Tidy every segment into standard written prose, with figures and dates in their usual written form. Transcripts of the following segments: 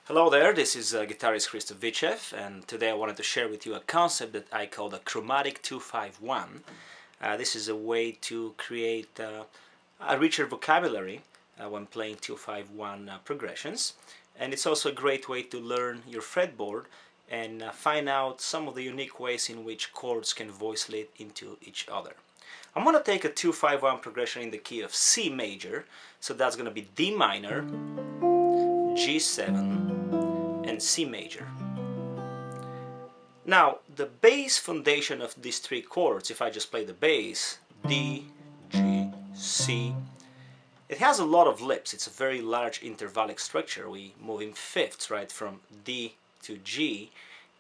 Hello there, this is guitarist Hristo Vitchev, and today I wanted to share with you a concept that I call the Chromatic 251. This is a way to create a richer vocabulary when playing 251 progressions, and it's also a great way to learn your fretboard and find out some of the unique ways in which chords can voice lead into each other. I'm going to take a 251 progression in the key of C major, so that's going to be D minor, G7 and C major. Now the bass foundation of these three chords, if I just play the bass, D, G, C, it has a lot of lips. It's a very large intervallic structure. We move in fifths, right? From D to G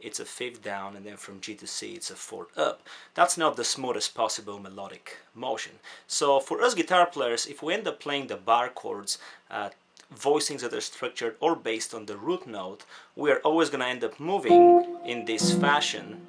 it's a fifth down, and then from G to C it's a fourth up. That's not the smoothest possible melodic motion. So for us guitar players, if we end up playing the bar chords, voicings that are structured or based on the root note, we are always going to end up moving in this fashion,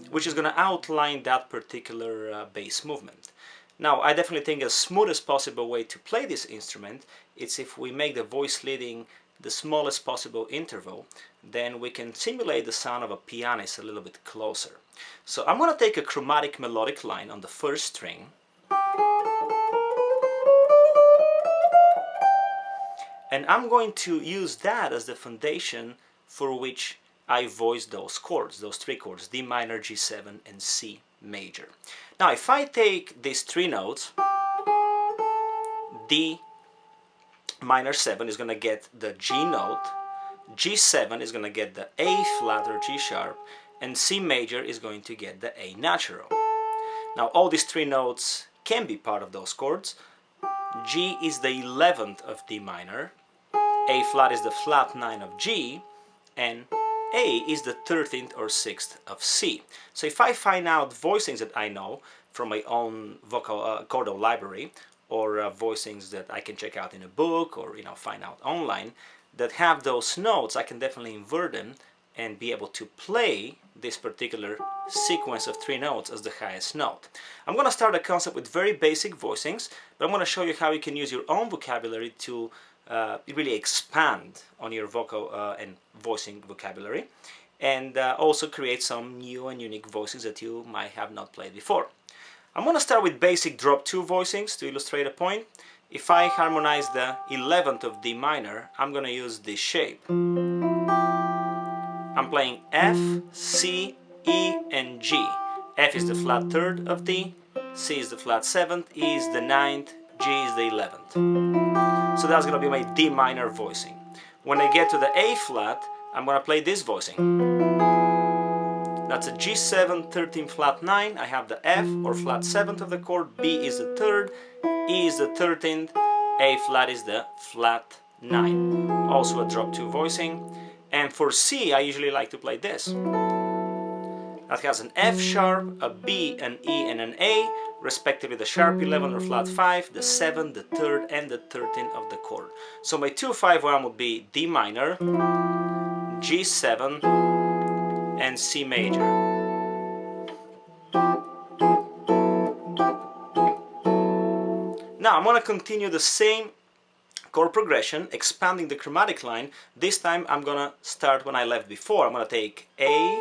which is going to outline that particular bass movement. Now, I definitely think the smoothest possible way to play this instrument is if we make the voice leading the smallest possible interval, then we can simulate the sound of a pianist a little bit closer. So I'm going to take a chromatic melodic line on the first string, and I'm going to use that as the foundation for which I voice those chords, those three chords, D minor, G7 and C major. Now if I take these three notes, D minor 7 is going to get the G note, G7 is going to get the A flat or G sharp, and C major is going to get the A natural. Now all these three notes can be part of those chords. G is the 11th of D minor, A flat is the flat 9 of G, and A is the 13th or 6th of C. So if I find out voicings that I know from my own vocal chordal library, or voicings that I can check out in a book or find out online that have those notes, I can definitely invert them and be able to play this particular sequence of three notes as the highest note. I'm going to start a concept with very basic voicings, but I'm going to show you how you can use your own vocabulary to really expand on your vocal and voicing vocabulary, and also create some new and unique voicings that you might have not played before. I'm going to start with basic drop 2 voicings to illustrate a point. If I harmonize the 11th of D minor, I'm going to use this shape. I'm playing F, C, E and G. F is the flat 3rd of D, C is the flat 7th, E is the 9th, G is the 11th. So that's going to be my D minor voicing. When I get to the A flat, I'm going to play this voicing. That's a G7, 13 flat 9. I have the F or flat 7th of the chord, B is the 3rd, E is the 13th, A flat is the flat 9. Also a drop 2 voicing. And for C, I usually like to play this. That has an F sharp, a B, an E and an A, respectively the sharp 11 or flat 5, the 7, the 3rd and the 13th of the chord. So my 2-5-1 would be D minor, G7 and C major. Now I'm going to continue the same chord progression, expanding the chromatic line. This time I'm going to start when I left before. I'm going to take A,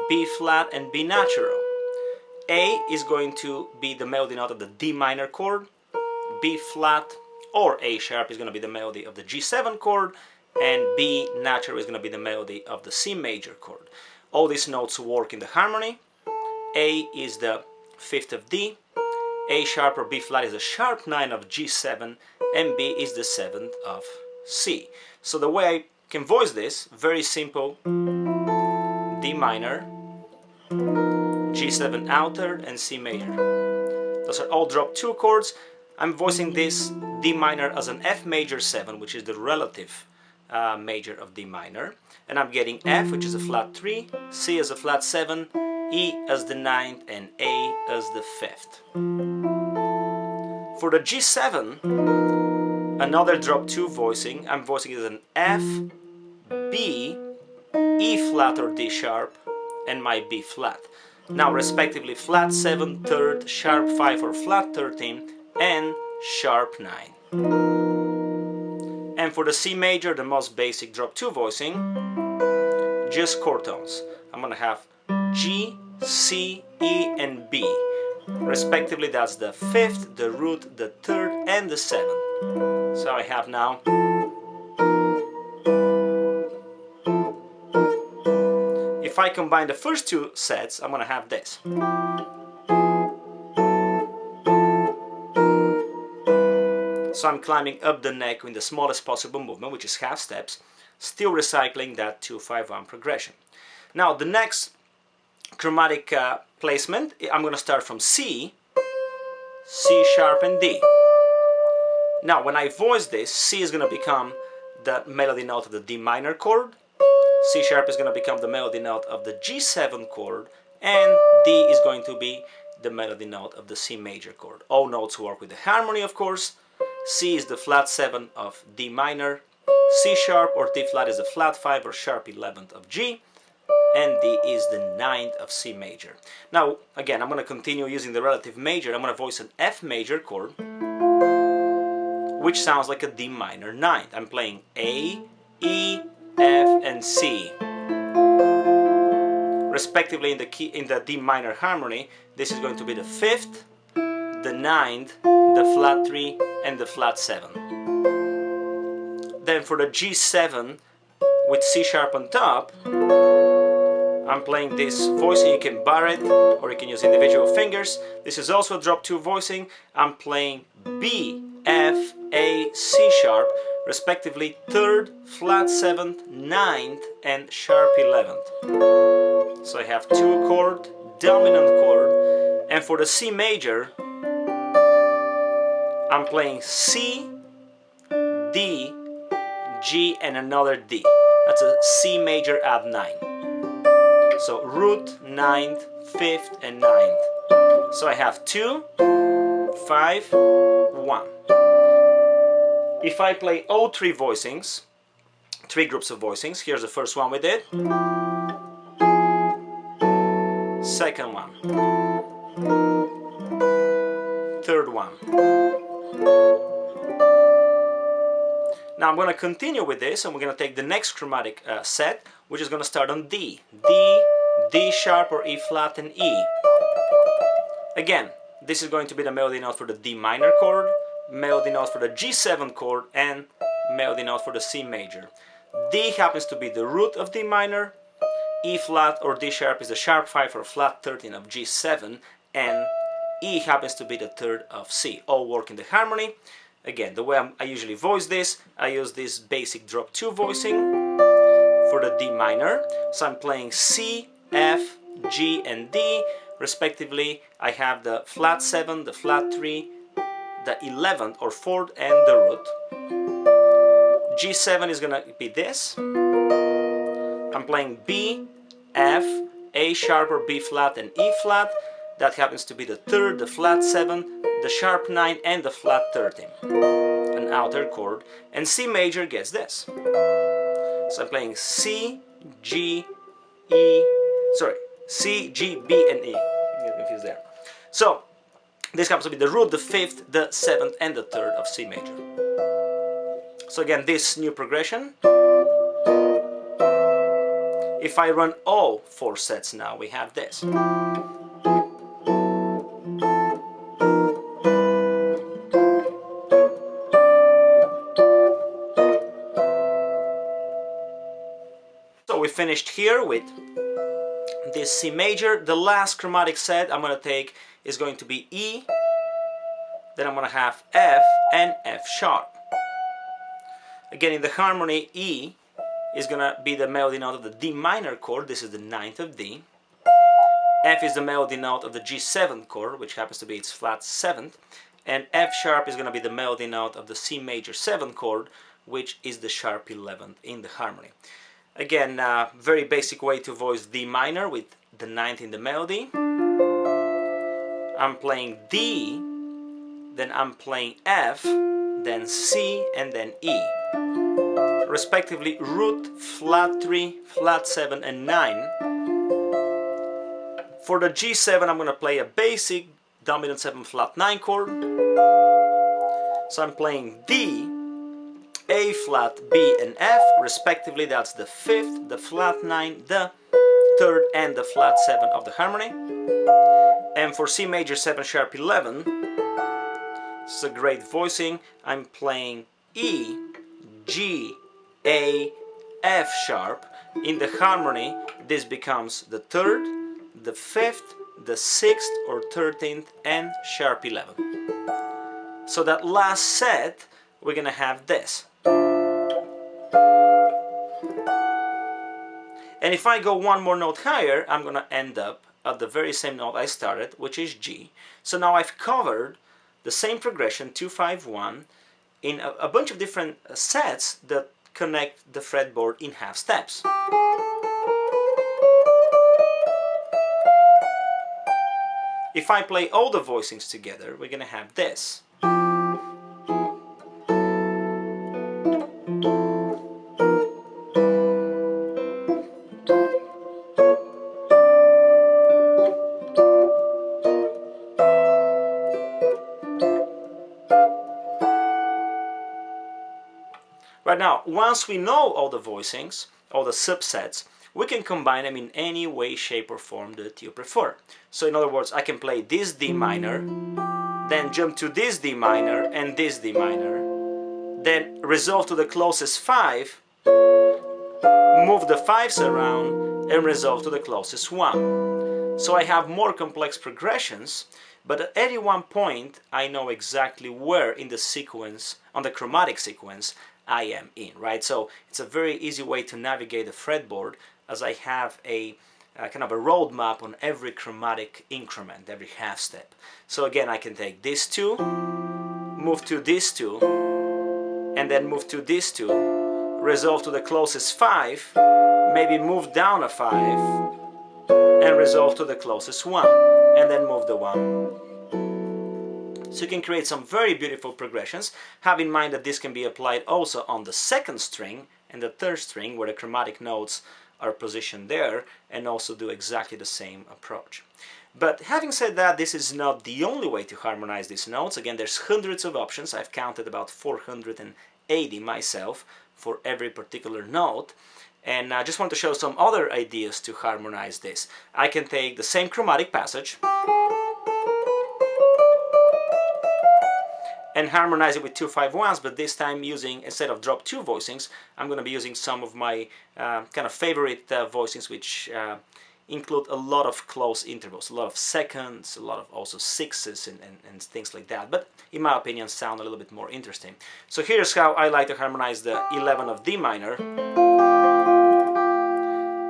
B flat and B natural. A is going to be the melody note of the D minor chord, B flat or A sharp is going to be the melody of the G7 chord, and B natural is going to be the melody of the C major chord. All these notes work in the harmony. A is the 5th of D, A sharp or B flat is the sharp 9 of G7, and B is the 7th of C. So the way I can voice this, very simple, D minor, G7 outer and C major. Those are all drop 2 chords. I'm voicing this D minor as an F major 7, which is the relative major of D minor, and I'm getting F, which is a flat 3, C as a flat 7, E as the 9th and A as the 5th. For the G7, another drop 2 voicing, I'm voicing it as an F, B, E flat or D sharp and my B flat. Now respectively flat 7, 3rd, sharp 5 or flat 13 and sharp 9. Then for the C major, the most basic drop 2 voicing, just chord tones. I'm gonna have G, C, E, and B. Respectively, that's the 5th, the root, the 3rd, and the 7th. So I have now. If I combine the first two sets, I'm gonna have this. So I'm climbing up the neck in the smallest possible movement, which is half steps, still recycling that 2-5-1 progression. Now the next chromatic placement, I'm going to start from C, C sharp and D. Now when I voice this, C is going to become the melody note of the D minor chord, C sharp is going to become the melody note of the G7 chord, and D is going to be the melody note of the C major chord. All notes work with the harmony, of course. C is the flat 7 of D minor, C sharp or D flat is the flat 5 or sharp 11th of G, and D is the 9th of C major. Now again, I'm going to continue using the relative major. I'm going to voice an F major chord, which sounds like a D minor 9th. I'm playing A, E, F, and C. Respectively in the D minor harmony, this is going to be the 5th, the 9th, the flat 3, and the flat 7. Then for the G7 with C sharp on top, I'm playing this voicing. You can bar it or you can use individual fingers. This is also a drop 2 voicing. I'm playing B, F, A, C sharp, respectively 3rd, flat 7th, 9th, and sharp 11th. So I have 2 chord, dominant chord, and for the C major, I'm playing C, D, G, and another D. That's a C major add 9. So root, 9th, 5th, and 9th. So I have 2, 5, 1. If I play all 3 voicings, 3 groups of voicings, here's the first one we did. Second one. Third one. Now I'm going to continue with this, and we're going to take the next chromatic set, which is going to start on D. D, D sharp or E flat, and E. Again, this is going to be the melody note for the D minor chord, melody note for the G7 chord, and melody note for the C major. D happens to be the root of D minor, E flat or D sharp is the sharp 5 or flat 13 of G7, and E happens to be the 3rd of C. All work in the harmony. Again, the way I usually voice this, I use this basic drop 2 voicing for the D minor. So I'm playing C, F, G, and D. Respectively, I have the flat 7, the flat 3, the 11th or 4th, and the root. G7 is going to be this. I'm playing B, F, A sharp or B flat, and E flat. That happens to be the 3rd, the flat 7, the sharp 9, and the flat 13. An outer chord. And C major gets this. So I'm playing C, G, E, C, G, B, and E. I get confused there. So this happens to be the root, the 5th, the 7th, and the 3rd of C major. So again, this new progression. If I run all 4 sets now, we have this. So we finished here with this C major. The last chromatic set I'm going to take is going to be E, then I'm going to have F and F sharp. Again, in the harmony, E is going to be the melody note of the D minor chord. This is the 9th of D. F is the melody note of the G7 chord, which happens to be its flat 7th. And F sharp is going to be the melody note of the C major 7 chord, which is the sharp 11th in the harmony. Again, very basic way to voice D minor with the 9th in the melody. I'm playing D, then I'm playing F, then C, and then E. Respectively, root, flat 3, flat 7, and 9. For the G7, I'm going to play a basic dominant 7 flat 9 chord. So I'm playing D, A flat, B and F respectively. That's the 5th, the flat 9, the 3rd and the flat 7 of the harmony. And for C major 7 sharp 11, this is a great voicing. I'm playing E, G, A, F sharp. In the harmony, this becomes the 3rd, the 5th, the 6th or 13th and sharp 11. So that last set, we're gonna have this. And if I go one more note higher, I'm gonna end up at the very same note I started, which is G. So now I've covered the same progression, 2, 5, 1, in a bunch of different sets that connect the fretboard in half steps. If I play all the voicings together, we're gonna have this. Right now, once we know all the voicings, all the subsets, we can combine them in any way, shape or form that you prefer. So in other words, I can play this D minor, then jump to this D minor and this D minor, then resolve to the closest 5, move the 5s around and resolve to the closest 1. So I have more complex progressions, but at any one point I know exactly where in the sequence, on the chromatic sequence, I am in, right? So it's a very easy way to navigate the fretboard, as I have a kind of a roadmap on every chromatic increment, every half step. So again, I can take this 2, move to this 2, and then move to this 2, resolve to the closest 5, maybe move down a 5, and resolve to the closest 1, and then move the 1. So you can create some very beautiful progressions. Have in mind that this can be applied also on the 2nd string and the 3rd string, where the chromatic notes are positioned there, and also do exactly the same approach. But having said that, this is not the only way to harmonize these notes. Again, there's hundreds of options. I've counted about 480 myself for every particular note. And I just want to show some other ideas to harmonize this. I can take the same chromatic passage and harmonize it with 2 5-1s, but this time using, instead of drop 2 voicings, I'm going to be using some of my kind of favorite voicings, which include a lot of close intervals, a lot of seconds, a lot of also 6s and things like that, but in my opinion sound a little bit more interesting. So here's how I like to harmonize the 11 of D minor.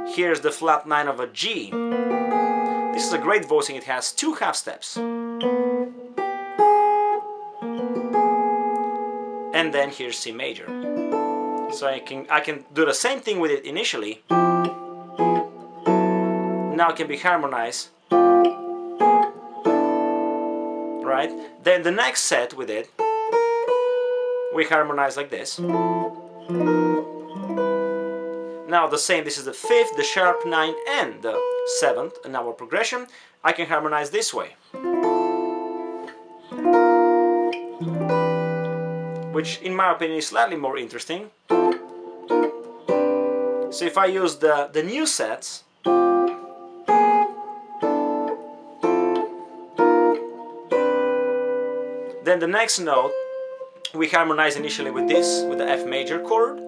Here's the flat 9 of a G. This is a great voicing. It has 2 half steps. And then here's C major. So I can do the same thing with it initially. Now it can be harmonized, right? Then the next set with it, we harmonize like this. Now the same, this is the 5th, the sharp 9 and the 7th in our progression. I can harmonize this way, which in my opinion is slightly more interesting. So if I use the new sets, then the next note we harmonize initially with this, with the F major chord.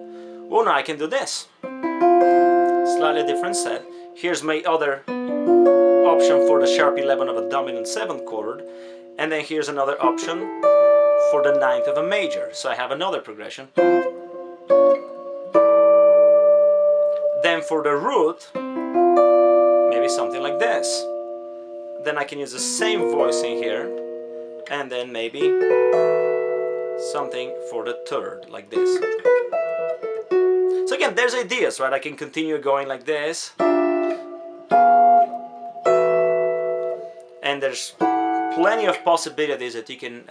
Well, now I can do this. Slightly different set. Here's my other option for the sharp 11 of a dominant 7th chord, and then here's another option for the 9th of a major. So I have another progression. Then for the root, maybe something like this. Then I can use the same voicing here, and then maybe something for the 3rd, like this. So again, there's ideas, right? I can continue going like this. And there's plenty of possibilities that you can,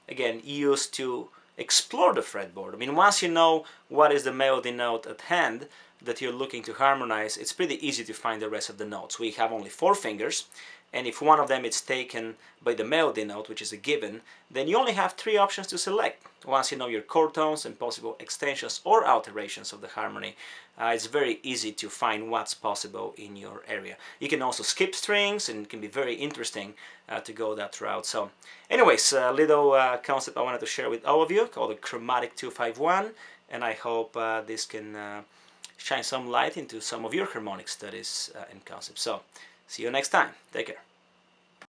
again, use to explore the fretboard. I mean, once you know what is the melody note at hand that you're looking to harmonize, it's pretty easy to find the rest of the notes. We have only 4 fingers, and if one of them is taken by the melody note, which is a given, then you only have three options to select. Once you know your chord tones and possible extensions or alterations of the harmony, it's very easy to find what's possible in your area. You can also skip strings, and it can be very interesting to go that route. So anyways, a little concept I wanted to share with all of you called the Chromatic 251, and I hope this can shine some light into some of your harmonic studies and concepts. So see you next time. Take care.